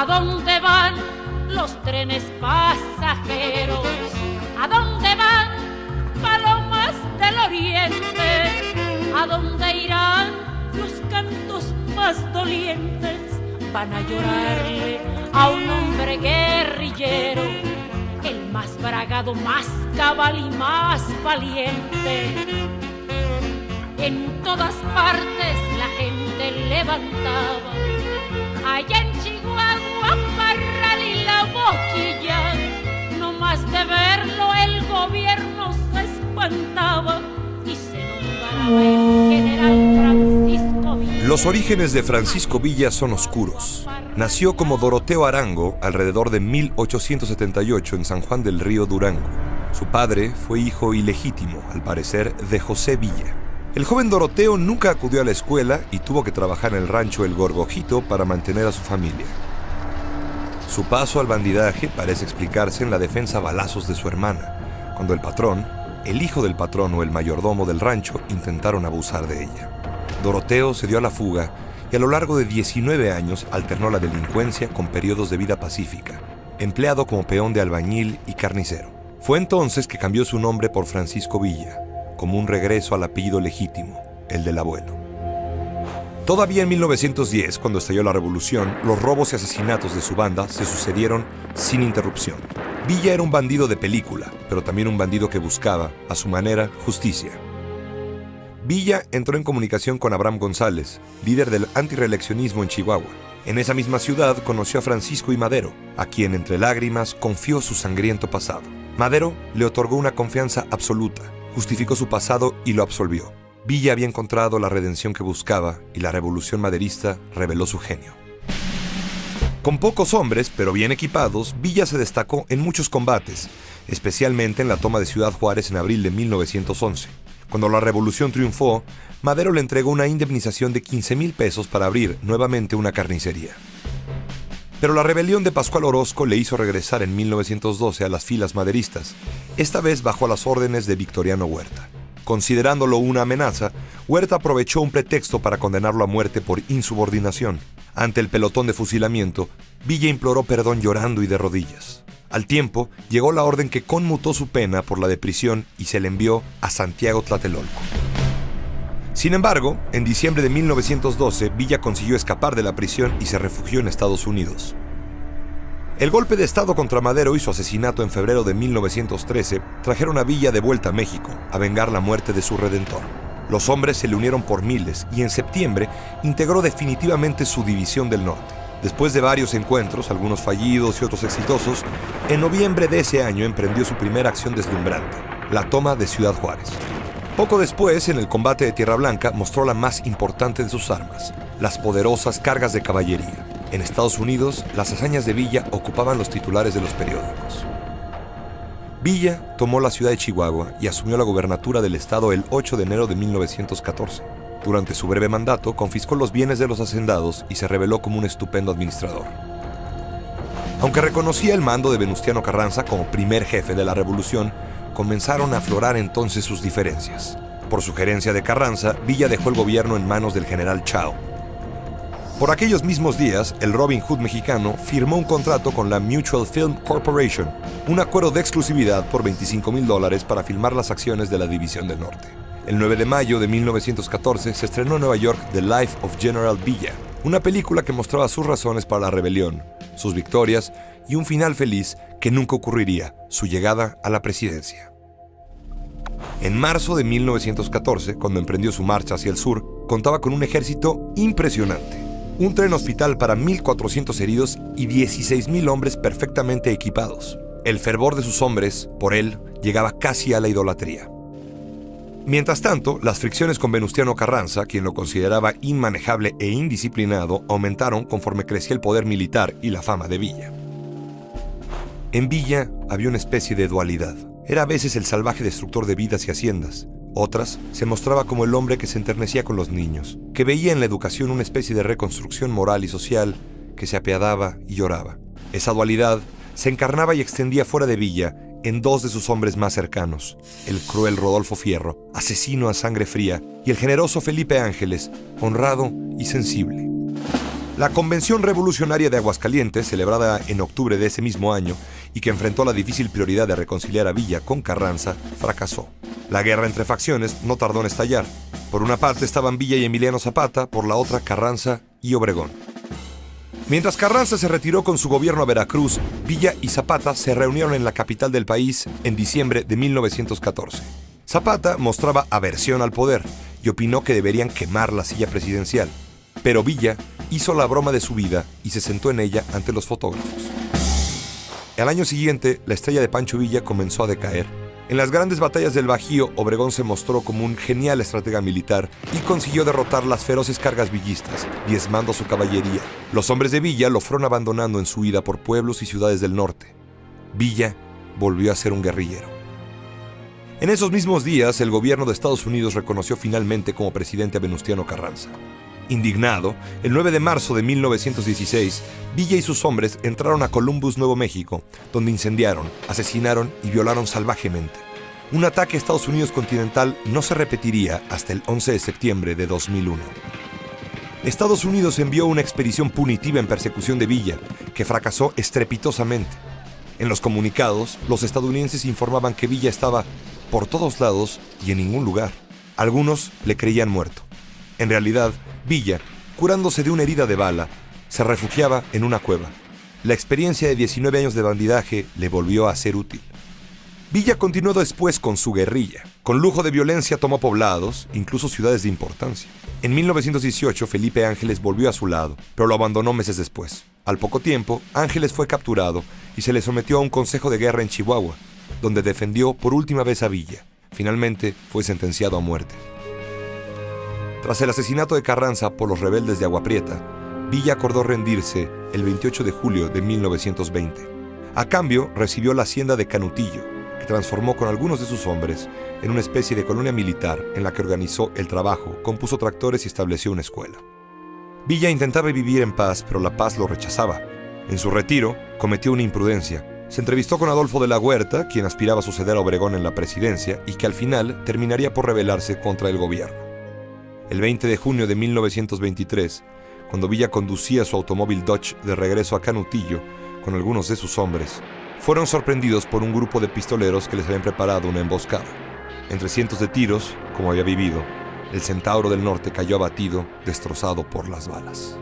¿A dónde van los trenes pasajeros? ¿A dónde van palomas del oriente? ¿A dónde irán los cantos más dolientes? Van a llorarle a un hombre guerrillero, el más bragado, más cabal y más valiente. En todas partes la gente levantaba, allá en Chihuahua, Parral y La Boquilla, no más de verlo el gobierno se espantaba y se nombraba el general Francisco Villa. Los orígenes de Francisco Villa son oscuros. Nació como Doroteo Arango alrededor de 1878 en San Juan del Río, Durango. Su padre fue hijo ilegítimo, al parecer, de José Villa. El joven Doroteo nunca acudió a la escuela y tuvo que trabajar en el rancho El Gorgojito para mantener a su familia. Su paso al bandidaje parece explicarse en la defensa a balazos de su hermana, cuando el patrón, el hijo del patrón o el mayordomo del rancho intentaron abusar de ella. Doroteo se dio a la fuga y a lo largo de 19 años alternó la delincuencia con periodos de vida pacífica, empleado como peón de albañil y carnicero. Fue entonces que cambió su nombre por Francisco Villa, como un regreso al apellido legítimo, el del abuelo. Todavía en 1910, cuando estalló la revolución, los robos y asesinatos de su banda se sucedieron sin interrupción. Villa era un bandido de película, pero también un bandido que buscaba, a su manera, justicia. Villa entró en comunicación con Abraham González, líder del antirreeleccionismo en Chihuahua. En esa misma ciudad conoció a Francisco I. Madero, a quien entre lágrimas confió su sangriento pasado. Madero le otorgó una confianza absoluta, justificó su pasado y lo absolvió. Villa había encontrado la redención que buscaba y la revolución maderista reveló su genio. Con pocos hombres, pero bien equipados, Villa se destacó en muchos combates, especialmente en la toma de Ciudad Juárez en abril de 1911. Cuando la revolución triunfó, Madero le entregó una indemnización de 15,000 pesos para abrir nuevamente una carnicería. Pero la rebelión de Pascual Orozco le hizo regresar en 1912 a las filas maderistas, esta vez bajo las órdenes de Victoriano Huerta. Considerándolo una amenaza, Huerta aprovechó un pretexto para condenarlo a muerte por insubordinación. Ante el pelotón de fusilamiento, Villa imploró perdón llorando y de rodillas. Al tiempo, llegó la orden que conmutó su pena por la de prisión y se le envió a Santiago Tlatelolco. Sin embargo, en diciembre de 1912, Villa consiguió escapar de la prisión y se refugió en Estados Unidos. El golpe de Estado contra Madero y su asesinato en febrero de 1913 trajeron a Villa de vuelta a México, a vengar la muerte de su redentor. Los hombres se le unieron por miles y en septiembre integró definitivamente su División del Norte. Después de varios encuentros, algunos fallidos y otros exitosos, en noviembre de ese año emprendió su primera acción deslumbrante, la toma de Ciudad Juárez. Poco después, en el combate de Tierra Blanca, mostró la más importante de sus armas, las poderosas cargas de caballería. En Estados Unidos, las hazañas de Villa ocupaban los titulares de los periódicos. Villa tomó la ciudad de Chihuahua y asumió la gobernatura del estado el 8 de enero de 1914. Durante su breve mandato, confiscó los bienes de los hacendados y se reveló como un estupendo administrador. Aunque reconocía el mando de Venustiano Carranza como primer jefe de la revolución, comenzaron a aflorar entonces sus diferencias. Por sugerencia de Carranza, Villa dejó el gobierno en manos del general Chao. Por aquellos mismos días, el Robin Hood mexicano firmó un contrato con la Mutual Film Corporation, un acuerdo de exclusividad por $25,000 para filmar las acciones de la División del Norte. El 9 de mayo de 1914 se estrenó en Nueva York The Life of General Villa, una película que mostraba sus razones para la rebelión, sus victorias y un final feliz que nunca ocurriría, su llegada a la presidencia. En marzo de 1914, cuando emprendió su marcha hacia el sur, contaba con un ejército impresionante. Un tren hospital para 1,400 heridos y 16,000 hombres perfectamente equipados. El fervor de sus hombres, por él, llegaba casi a la idolatría. Mientras tanto, las fricciones con Venustiano Carranza, quien lo consideraba inmanejable e indisciplinado, aumentaron conforme crecía el poder militar y la fama de Villa. En Villa había una especie de dualidad. Era a veces el salvaje destructor de vidas y haciendas. Otras se mostraba como el hombre que se enternecía con los niños, que veía en la educación una especie de reconstrucción moral y social, que se apiadaba y lloraba. Esa dualidad se encarnaba y extendía fuera de Villa en dos de sus hombres más cercanos, el cruel Rodolfo Fierro, asesino a sangre fría, y el generoso Felipe Ángeles, honrado y sensible. La Convención Revolucionaria de Aguascalientes, celebrada en octubre de ese mismo año y que enfrentó la difícil prioridad de reconciliar a Villa con Carranza, fracasó. La guerra entre facciones no tardó en estallar. Por una parte estaban Villa y Emiliano Zapata, por la otra Carranza y Obregón. Mientras Carranza se retiró con su gobierno a Veracruz, Villa y Zapata se reunieron en la capital del país en diciembre de 1914. Zapata mostraba aversión al poder y opinó que deberían quemar la silla presidencial. Pero Villa hizo la broma de su vida y se sentó en ella ante los fotógrafos. Al año siguiente, la estrella de Pancho Villa comenzó a decaer. En las grandes batallas del Bajío, Obregón se mostró como un genial estratega militar y consiguió derrotar las feroces cargas villistas, diezmando a su caballería. Los hombres de Villa lo fueron abandonando en su huida por pueblos y ciudades del norte. Villa volvió a ser un guerrillero. En esos mismos días, el gobierno de Estados Unidos reconoció finalmente como presidente a Venustiano Carranza. Indignado, el 9 de marzo de 1916, Villa y sus hombres entraron a Columbus, Nuevo México, donde incendiaron, asesinaron y violaron salvajemente. Un ataque a Estados Unidos continental no se repetiría hasta el 11 de septiembre de 2001. Estados Unidos envió una expedición punitiva en persecución de Villa, que fracasó estrepitosamente. En los comunicados, los estadounidenses informaban que Villa estaba por todos lados y en ningún lugar. Algunos le creían muerto. En realidad, Villa, curándose de una herida de bala, se refugiaba en una cueva. La experiencia de 19 años de bandidaje le volvió a ser útil. Villa continuó después con su guerrilla. Con lujo de violencia tomó poblados, incluso ciudades de importancia. En 1918, Felipe Ángeles volvió a su lado, pero lo abandonó meses después. Al poco tiempo, Ángeles fue capturado y se le sometió a un consejo de guerra en Chihuahua, donde defendió por última vez a Villa. Finalmente, fue sentenciado a muerte. Tras el asesinato de Carranza por los rebeldes de Agua Prieta, Villa acordó rendirse el 28 de julio de 1920. A cambio, recibió la hacienda de Canutillo, que transformó con algunos de sus hombres en una especie de colonia militar en la que organizó el trabajo, compuso tractores y estableció una escuela. Villa intentaba vivir en paz, pero la paz lo rechazaba. En su retiro, cometió una imprudencia. Se entrevistó con Adolfo de la Huerta, quien aspiraba a suceder a Obregón en la presidencia y que al final terminaría por rebelarse contra el gobierno. El 20 de junio de 1923, cuando Villa conducía su automóvil Dodge de regreso a Canutillo con algunos de sus hombres, fueron sorprendidos por un grupo de pistoleros que les habían preparado una emboscada. Entre cientos de tiros, como había vivido, el Centauro del Norte cayó abatido, destrozado por las balas.